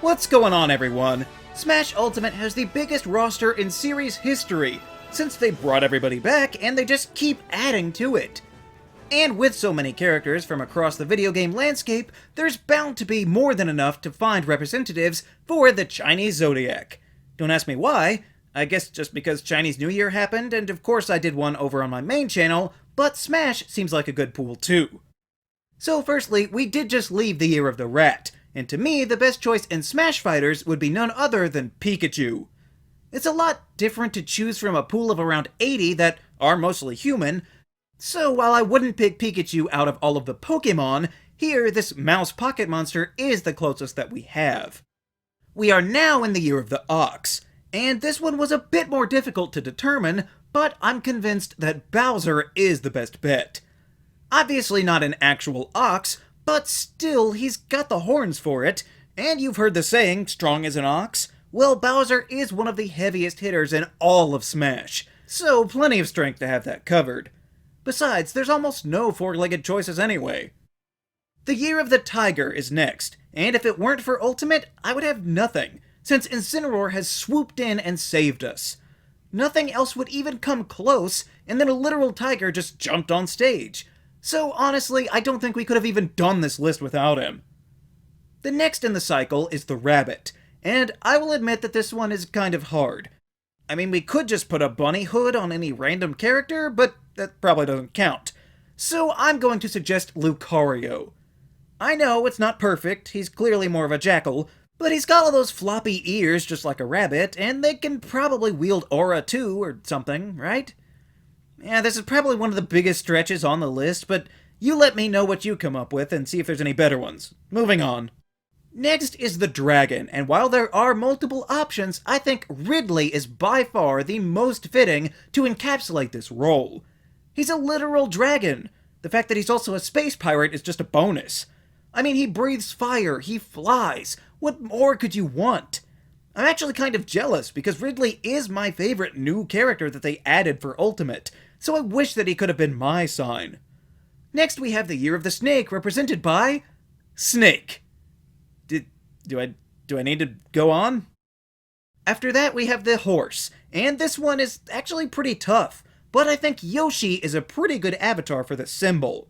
What's going on, everyone? Smash Ultimate has the biggest roster in series history, since they brought everybody back and they just keep adding to it. And with so many characters from across the video game landscape, there's bound to be more than enough to find representatives for the Chinese Zodiac. Don't ask me why, I guess just because Chinese New Year happened, and of course I did one over on my main channel, but Smash seems like a good pool too. So firstly, we did just leave the Year of the Rat, and to me, the best choice in Smash Fighters would be none other than Pikachu. It's a lot different to choose from a pool of around 80 that are mostly human, so while I wouldn't pick Pikachu out of all of the Pokémon, here this mouse pocket monster is the closest that we have. We are now in the Year of the Ox, and this one was a bit more difficult to determine, but I'm convinced that Bowser is the best bet. Obviously not an actual ox, but still, he's got the horns for it, and you've heard the saying, strong as an ox? Well, Bowser is one of the heaviest hitters in all of Smash, so plenty of strength to have that covered. Besides, there's almost no four-legged choices anyway. The Year of the Tiger is next, and if it weren't for Ultimate, I would have nothing, since Incineroar has swooped in and saved us. Nothing else would even come close, and then a literal tiger just jumped on stage. So honestly, I don't think we could have even done this list without him. The next in the cycle is the Rabbit, and I will admit that this one is kind of hard. I mean, we could just put a bunny hood on any random character, but that probably doesn't count. So I'm going to suggest Lucario. I know it's not perfect, he's clearly more of a jackal, but he's got all those floppy ears just like a rabbit, and they can probably wield aura too, or something, right? Yeah, this is probably one of the biggest stretches on the list, but you let me know what you come up with and see if there's any better ones. Moving on. Next is the Dragon, and while there are multiple options, I think Ridley is by far the most fitting to encapsulate this role. He's a literal dragon. The fact that he's also a space pirate is just a bonus. I mean, he breathes fire, he flies. What more could you want? I'm actually kind of jealous, because Ridley is my favorite new character that they added for Ultimate, so I wish that he could have been my sign. Next we have the Year of the Snake, represented by Snake. Do I need to go on? After that we have the Horse, and this one is actually pretty tough, but I think Yoshi is a pretty good avatar for this symbol.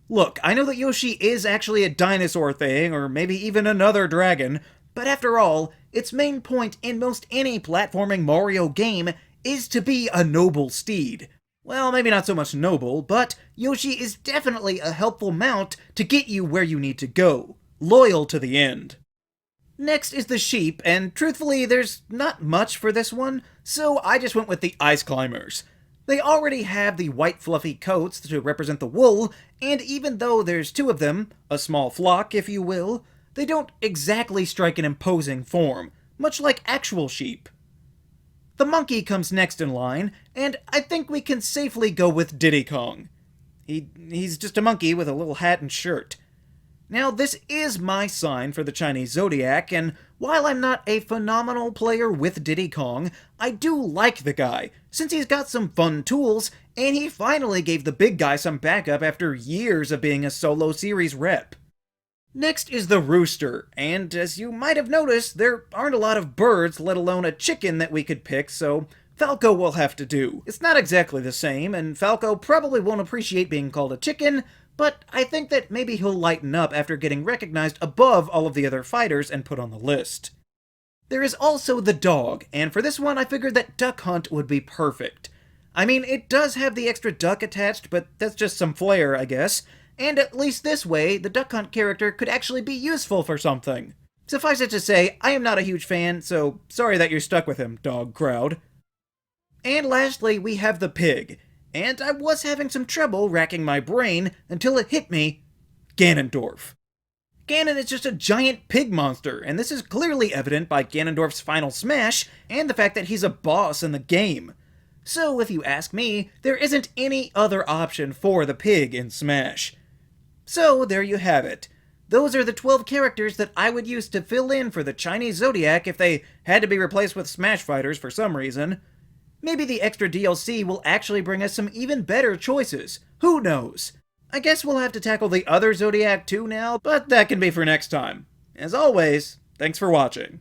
Look, I know that Yoshi is actually a dinosaur thing, or maybe even another dragon, but after all, its main point in most any platforming Mario game is to be a noble steed. Well, maybe not so much noble, but Yoshi is definitely a helpful mount to get you where you need to go. Loyal to the end. Next is the Sheep, and truthfully, there's not much for this one, so I just went with the Ice Climbers. They already have the white fluffy coats to represent the wool, and even though there's two of them, a small flock if you will, they don't exactly strike an imposing form, much like actual sheep. The Monkey comes next in line, and I think we can safely go with Diddy Kong. He's just a monkey with a little hat and shirt. Now, this is my sign for the Chinese Zodiac, and while I'm not a phenomenal player with Diddy Kong, I do like the guy, since he's got some fun tools, and he finally gave the big guy some backup after years of being a solo series rep. Next is the Rooster, and as you might have noticed, there aren't a lot of birds, let alone a chicken that we could pick, so Falco will have to do. It's not exactly the same, and Falco probably won't appreciate being called a chicken, but I think that maybe he'll lighten up after getting recognized above all of the other fighters and put on the list. There is also the Dog, and for this one I figured that Duck Hunt would be perfect. I mean, it does have the extra duck attached, but that's just some flair, I guess. And at least this way, the Duck Hunt character could actually be useful for something. Suffice it to say, I am not a huge fan, so sorry that you're stuck with him, dog crowd. And lastly, we have the Pig. And I was having some trouble racking my brain until it hit me, Ganondorf. Ganon is just a giant pig monster, and this is clearly evident by Ganondorf's final smash and the fact that he's a boss in the game. So if you ask me, there isn't any other option for the pig in Smash. So, there you have it. Those are the 12 characters that I would use to fill in for the Chinese Zodiac if they had to be replaced with Smash Fighters for some reason. Maybe the extra DLC will actually bring us some even better choices. Who knows? I guess we'll have to tackle the other Zodiac too now, but that can be for next time. As always, Thanks for watching.